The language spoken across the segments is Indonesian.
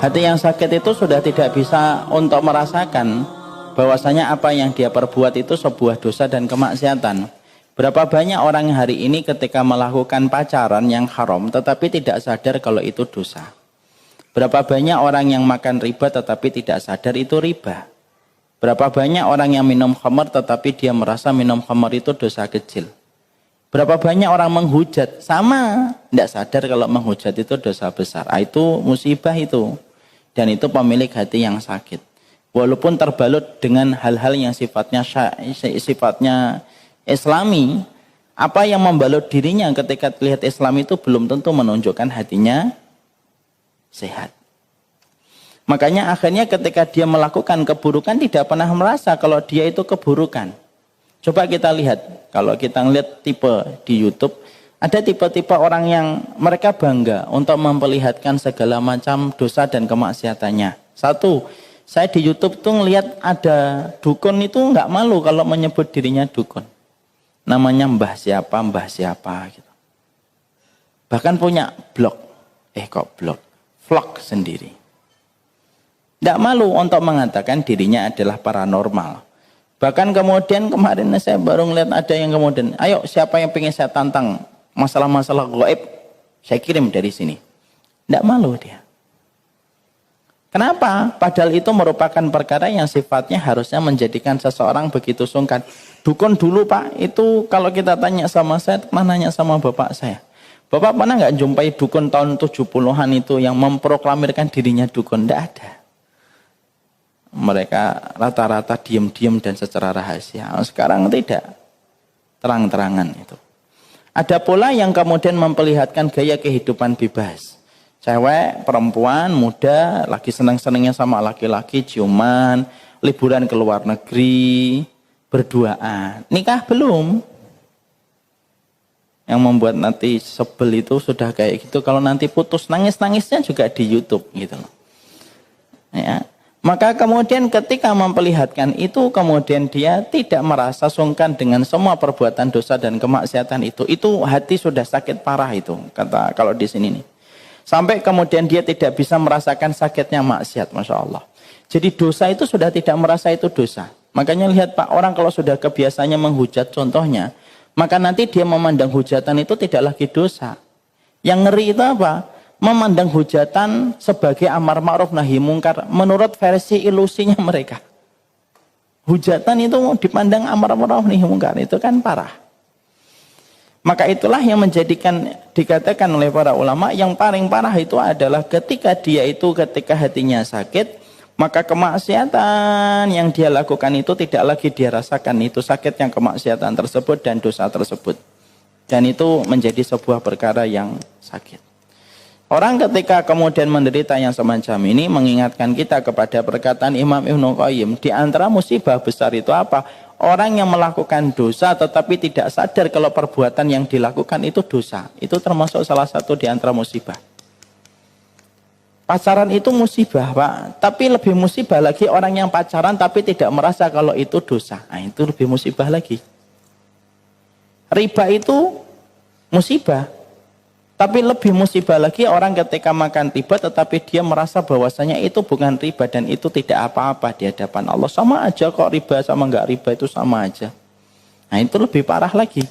Hati yang sakit itu sudah tidak bisa untuk merasakan bahwasanya apa yang dia perbuat itu sebuah dosa dan kemaksiatan. Berapa banyak orang hari ini ketika melakukan pacaran yang haram tetapi tidak sadar kalau itu dosa. Berapa banyak orang yang makan riba tetapi tidak sadar itu riba. Berapa banyak orang yang minum khamar tetapi dia merasa minum khamar itu dosa kecil. Berapa banyak orang menghujat, sama, tidak sadar kalau menghujat itu dosa besar. Itu musibah itu. Dan itu pemilik hati yang sakit. Walaupun terbalut dengan hal-hal yang sifatnya Islami, apa yang membalut dirinya ketika terlihat Islam itu belum tentu menunjukkan hatinya sehat. Makanya akhirnya ketika dia melakukan keburukan tidak pernah merasa kalau dia itu keburukan. Coba kita lihat, kalau kita lihat tipe di YouTube, ada tipe-tipe orang yang mereka bangga untuk memperlihatkan segala macam dosa dan kemaksiatannya. Satu, saya di YouTube tuh ngelihat ada dukun itu nggak malu kalau menyebut dirinya dukun. Namanya mbah siapa gitu. Bahkan punya blog, vlog sendiri. Nggak malu untuk mengatakan dirinya adalah paranormal. Bahkan kemudian kemarin saya baru ngeliat ada yang kemudian, ayo siapa yang pengen saya tantang masalah-masalah gaib, saya kirim dari sini. Tidak malu dia. Kenapa? Padahal itu merupakan perkara yang sifatnya harusnya menjadikan seseorang begitu sungkan. Dukun dulu Pak, itu kalau kita tanya sama saya, pernah nanya sama bapak saya. Bapak pernah nggak jumpai dukun tahun 70-an itu yang memproklamirkan dirinya dukun? Tidak ada. Mereka rata-rata diam-diam dan secara rahasia. Sekarang tidak, terang-terangan itu. Ada pula yang kemudian memperlihatkan gaya kehidupan bebas. Cewek, perempuan, muda, lagi senang-senangnya sama laki-laki, ciuman, liburan ke luar negeri, berduaan. Nikah belum. Yang membuat nanti sebel itu sudah kayak gitu. Kalau nanti putus, nangis-nangisnya juga di YouTube gitu loh. Ya. Maka kemudian ketika memperlihatkan itu, kemudian dia tidak merasa sungkan dengan semua perbuatan dosa dan kemaksiatan itu. Itu hati sudah sakit parah itu, kata kalau di sini nih. Sampai kemudian dia tidak bisa merasakan sakitnya maksiat, Masya Allah. Jadi dosa itu sudah tidak merasa itu dosa. Makanya lihat Pak, orang kalau sudah kebiasaannya menghujat contohnya, maka nanti dia memandang hujatan itu tidak lagi dosa. Yang ngeri itu apa? Memandang hujatan sebagai amar ma'ruf nahi mungkar menurut versi ilusinya mereka. Hujatan itu dipandang amar ma'ruf nahi mungkar, itu kan parah. Maka itulah yang menjadikan dikatakan oleh para ulama yang paling parah itu adalah ketika hatinya sakit, maka kemaksiatan yang dia lakukan itu tidak lagi dia rasakan itu sakitnya kemaksiatan tersebut dan dosa tersebut. Dan itu menjadi sebuah perkara yang sakit. Orang ketika kemudian menderita yang semacam ini mengingatkan kita kepada perkataan Imam Ibnu Qayyim. Di antara musibah besar itu apa? Orang yang melakukan dosa tetapi tidak sadar kalau perbuatan yang dilakukan itu dosa. Itu termasuk salah satu di antara musibah. Pacaran itu musibah Pak. Tapi lebih musibah lagi orang yang pacaran tapi tidak merasa kalau itu dosa. Nah itu lebih musibah lagi. Riba itu musibah. Tapi lebih musibah lagi orang ketika makan riba tetapi dia merasa bahwasanya itu bukan riba dan itu tidak apa-apa di hadapan Allah. Sama aja kok riba sama enggak riba itu sama aja. Nah itu lebih parah lagi.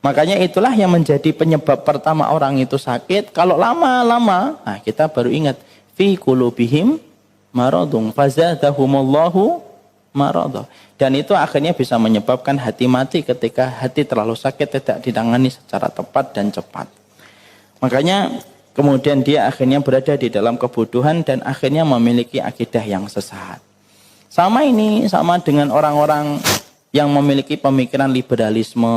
Makanya itulah yang menjadi penyebab pertama orang itu sakit. Kalau lama-lama, nah kita baru ingat. Fi qulubihim maradun fazadahumullahu maradah. Dan itu akhirnya bisa menyebabkan hati mati ketika hati terlalu sakit tidak ditangani secara tepat dan cepat. Makanya kemudian dia akhirnya berada di dalam kebodohan dan akhirnya memiliki akidah yang sesat. Sama dengan orang-orang yang memiliki pemikiran liberalisme.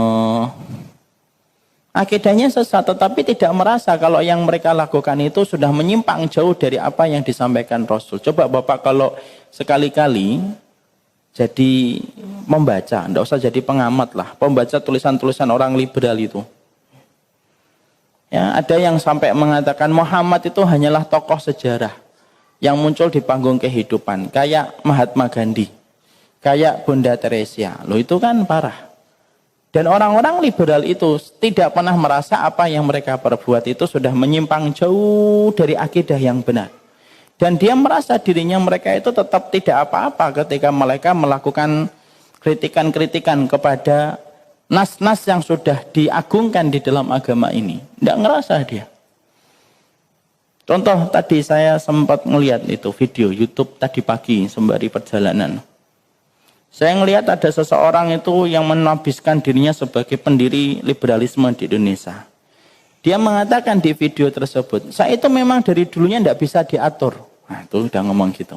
Akidahnya sesat tetapi tidak merasa kalau yang mereka lakukan itu sudah menyimpang jauh dari apa yang disampaikan Rasul. Coba Bapak kalau sekali-kali jadi membaca, tidak usah jadi pengamat lah, pembaca tulisan-tulisan orang liberal itu. Ya, ada yang sampai mengatakan Muhammad itu hanyalah tokoh sejarah yang muncul di panggung kehidupan, kayak Mahatma Gandhi, kayak Bunda Teresa. Loh itu kan parah. Dan orang-orang liberal itu tidak pernah merasa apa yang mereka perbuat itu sudah menyimpang jauh dari akidah yang benar. Dan dia merasa dirinya mereka itu tetap tidak apa-apa ketika mereka melakukan kritikan-kritikan kepada nas-nas yang sudah diagungkan di dalam agama ini. Tidak ngerasa dia. Contoh tadi saya sempat melihat itu video YouTube tadi pagi sembari perjalanan. Saya melihat ada seseorang itu yang menabiskan dirinya sebagai pendiri liberalisme di Indonesia. Dia mengatakan di video tersebut, saya itu memang dari dulunya tidak bisa diatur. Nah itu udah ngomong gitu.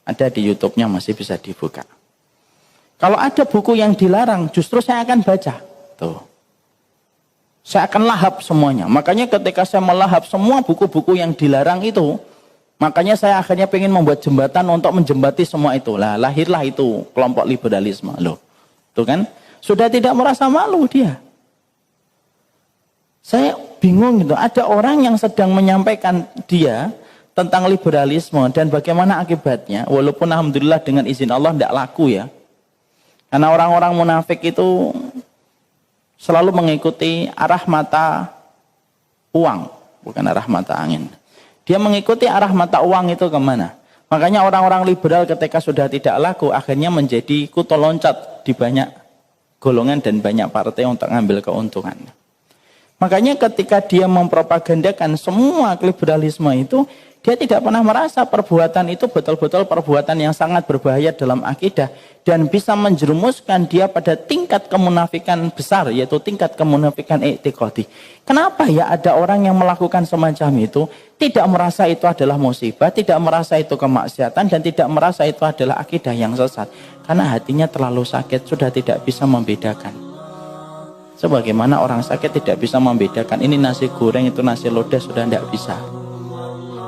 Ada di YouTube-nya masih bisa dibuka. Kalau ada buku yang dilarang, justru saya akan baca. Tuh. Saya akan lahap semuanya. Makanya ketika saya melahap semua buku-buku yang dilarang itu, makanya saya akhirnya ingin membuat jembatan untuk menjembati semua itu. Lah, lahirlah itu kelompok liberalisme. Loh, tuh kan? Sudah tidak merasa malu dia. Saya bingung gitu. Ada orang yang sedang menyampaikan dia tentang liberalisme dan bagaimana akibatnya. Walaupun alhamdulillah dengan izin Allah tidak laku ya. Karena orang-orang munafik itu selalu mengikuti arah mata uang, bukan arah mata angin. Dia mengikuti arah mata uang itu kemana. Makanya orang-orang liberal ketika sudah tidak laku, akhirnya menjadi kuto loncat di banyak golongan dan banyak partai untuk mengambil keuntungan. Makanya ketika dia mempropagandakan semua liberalisme itu, dia tidak pernah merasa perbuatan itu betul-betul perbuatan yang sangat berbahaya dalam akidah. Dan bisa menjerumuskan dia pada tingkat kemunafikan besar, yaitu tingkat kemunafikan i'tiqadi. Kenapa ya ada orang yang melakukan semacam itu, tidak merasa itu adalah musibah, tidak merasa itu kemaksiatan, dan tidak merasa itu adalah akidah yang sesat. Karena hatinya terlalu sakit, sudah tidak bisa membedakan. Sebagaimana orang sakit tidak bisa membedakan, ini nasi goreng, itu nasi lodas, sudah tidak bisa.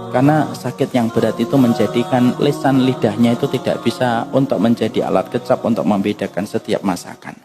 Karena sakit yang berat itu menjadikan lisan lidahnya itu tidak bisa untuk menjadi alat kecap untuk membedakan setiap masakan.